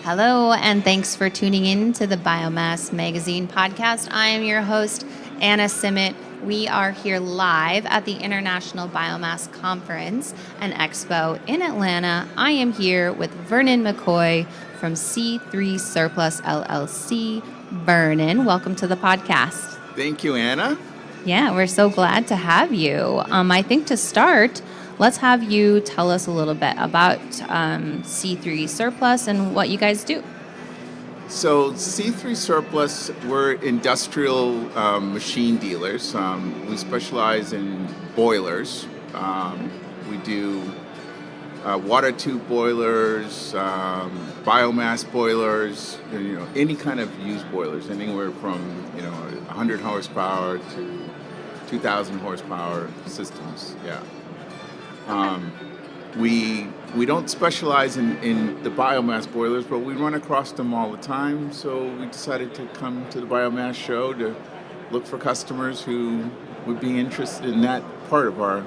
Hello, and thanks for tuning in to the Biomass Magazine podcast. I am your host, Anna Simet. We are here live at the International Biomass Conference and Expo in Atlanta. I am here with Vernon McCoy from C3 Surplus LLC. Vernon, welcome to the podcast. Thank you, Anna. Yeah, we're so glad to have you. I think to start, let's have you tell us a little bit about C3 Surplus and what you guys do. So C3 Surplus, we're industrial machine dealers. We specialize in boilers. We do water tube boilers, biomass boilers, any kind of used boilers, anywhere from 100 horsepower to 2,000 horsepower systems. Yeah. We don't specialize in the biomass boilers, but we run across them all the time. So we decided to come to the biomass show to look for customers who would be interested in that part of our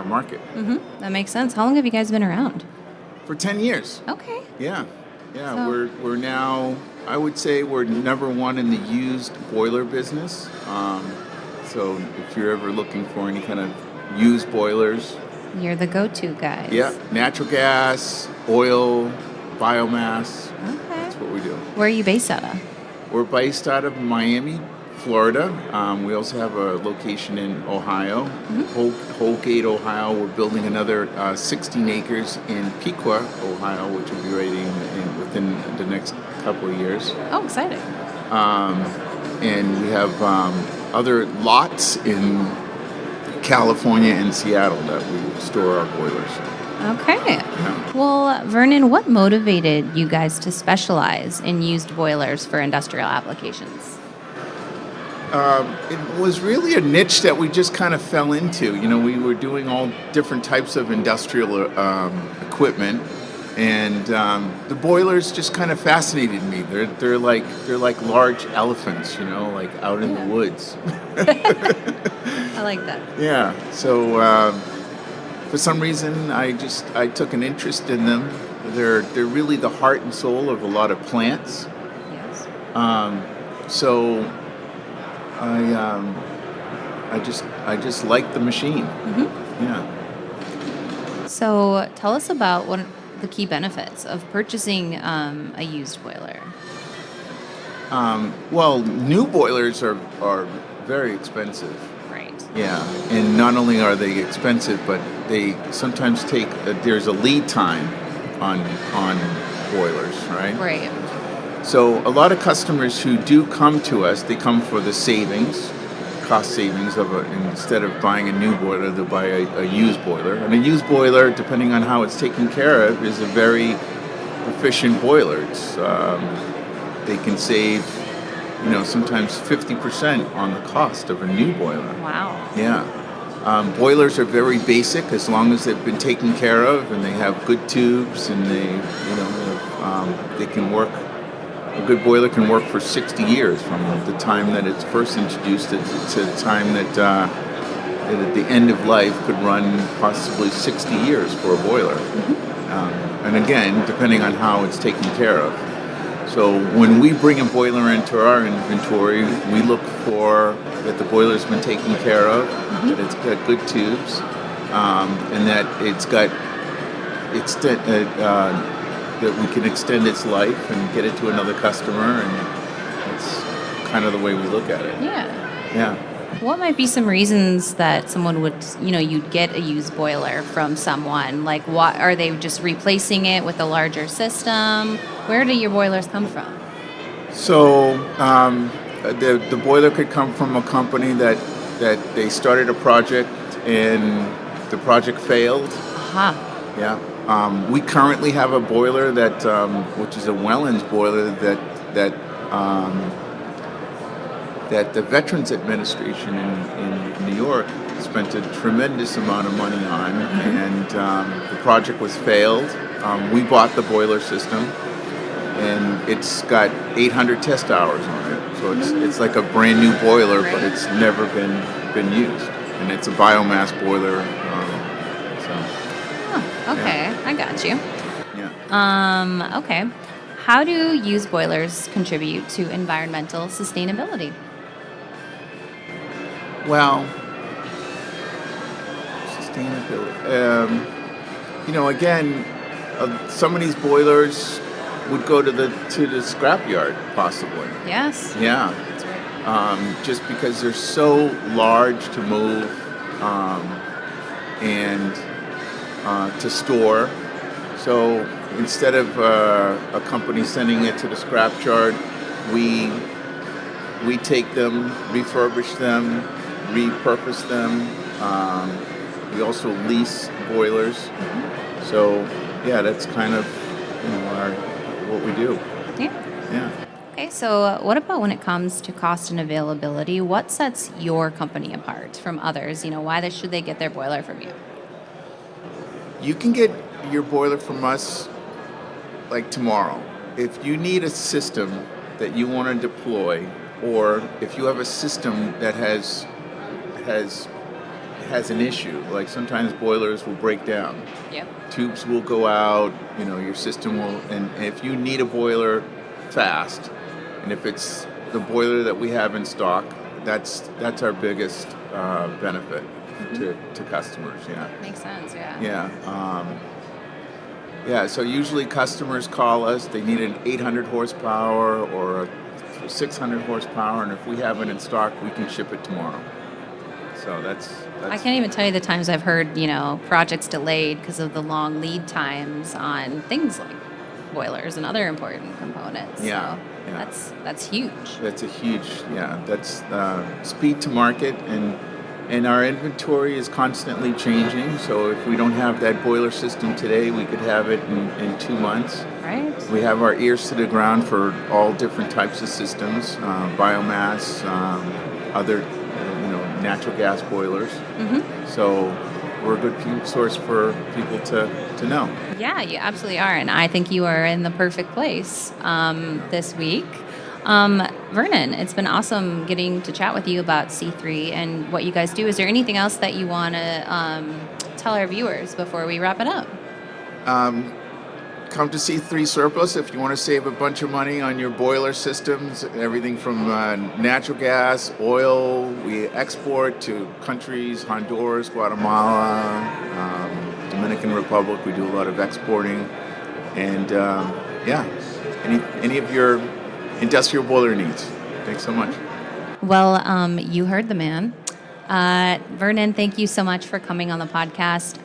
market. Mm-hmm. That makes sense. How long have you guys been around? For 10 years. Okay. Yeah. So, We're now, I would say we're number one in the used boiler business. So if you're ever looking for any kind of used boilers, you're the go-to guys. yeah, natural gas, oil, biomass. Okay. That's what we do. Where are you based out of? We're based out of Miami, Florida. We also have a location in Ohio, Holgate, Ohio. We're building another 16 acres in Piqua, Ohio, which will be ready within the next couple of years. Oh, exciting. And we have other lots in California and Seattle that we store our boilers. Okay. Yeah. Well, Vernon, what motivated you guys to specialize in used boilers for industrial applications? It was really a niche that we just kind of fell into. We were doing all different types of industrial equipment, and the boilers just kind of fascinated me. They're like large elephants, like out in the woods. I like that. Yeah. So for some reason, I took an interest in them. They're really the heart and soul of a lot of plants. Yes. So I just like the machine. Mm-hmm. Yeah. So tell us about what the key benefits of purchasing a used boiler. Well, new boilers are very expensive. Right. Yeah, and not only are they expensive, but they sometimes take. There's a lead time on boilers, right? Right. So a lot of customers who do come to us, they come for the cost savings instead of buying a new boiler, they'll buy a used boiler. And a used boiler, depending on how it's taken care of, is a very efficient boiler. They can save, sometimes 50% on the cost of a new boiler. Wow. Yeah. Boilers are very basic as long as they've been taken care of and they have good tubes and they can work. A good boiler can work for 60 years from the time that it's first introduced to the time that at the end of life could run possibly 60 years for a boiler. Mm-hmm. And again, depending on how it's taken care of. So when we bring a boiler into our inventory, we look for that the boiler's been taken care of, that it's got good tubes, and that it's got that we can extend its life and get it to another customer, and that's kind of the way we look at it. Yeah. Yeah. What might be some reasons that someone would, you'd get a used boiler from someone? Like, what are they just replacing it with a larger system? Where do your boilers come from? So the boiler could come from a company that they started a project and the project failed. Aha. Yeah. We currently have a boiler that, which is a Wellens boiler that the Veterans Administration in New York spent a tremendous amount of money on, and the project was failed. We bought the boiler system, and it's got 800 test hours on it, so it's like a brand new boiler, but it's never been used, and it's a biomass boiler. Okay, yeah. I got you. Yeah. Okay. How do used boilers contribute to environmental sustainability? Well, sustainability. Again, some of these boilers would go to the scrapyard, possibly. Yes, Yeah, that's right. just because they're so large to move and to store. So instead of a company sending it to the scrapyard, we we take them, refurbish them, repurpose them. We also lease boilers. So yeah, that's kind of our what we do. Yeah. Yeah. Okay, so what about when it comes to cost and availability? What sets your company apart from others? Why should they get their boiler from you? You can get your boiler from us like tomorrow. If you need a system that you want to deploy, or if you have a system that has has an issue, like sometimes boilers will break down, Yep. tubes will go out, your system will, and if you need a boiler fast, and if it's the boiler that we have in stock, that's our biggest benefit to customers. Yeah. Makes sense, yeah. Yeah, so usually customers call us. They need an 800 horsepower or a 600 horsepower, and if we have it in stock, we can ship it tomorrow. So that's I can't even tell you the times I've heard, projects delayed because of the long lead times on things like boilers and other important components. Yeah, So yeah. that's huge. That's a huge, yeah. That's speed to market, and our inventory is constantly changing. So if we don't have that boiler system today, we could have it in 2 months. Right? We have our ears to the ground for all different types of systems, biomass, other, natural gas boilers. So we're a good source for people to know. Yeah, you absolutely are. And I think you are in the perfect place this week. Vernon, it's been awesome getting to chat with you about C3 and what you guys do. Is there anything else that you want to tell our viewers before we wrap it up? Come to C3 Surplus if you want to save a bunch of money on your boiler systems, everything from natural gas, oil. We export to countries, Honduras, Guatemala, Dominican Republic. We do a lot of exporting. And yeah, any of your industrial boiler needs. Thanks so much. Well, you heard the man. Vernon, thank you so much for coming on the podcast.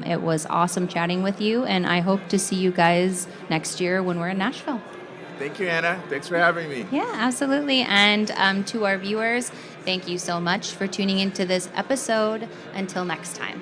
It was awesome chatting with you, and I hope to see you guys next year when we're in Nashville. Thank you, Anna. Thanks for having me. Yeah, absolutely. And to our viewers, thank you so much for tuning into this episode. Until next time.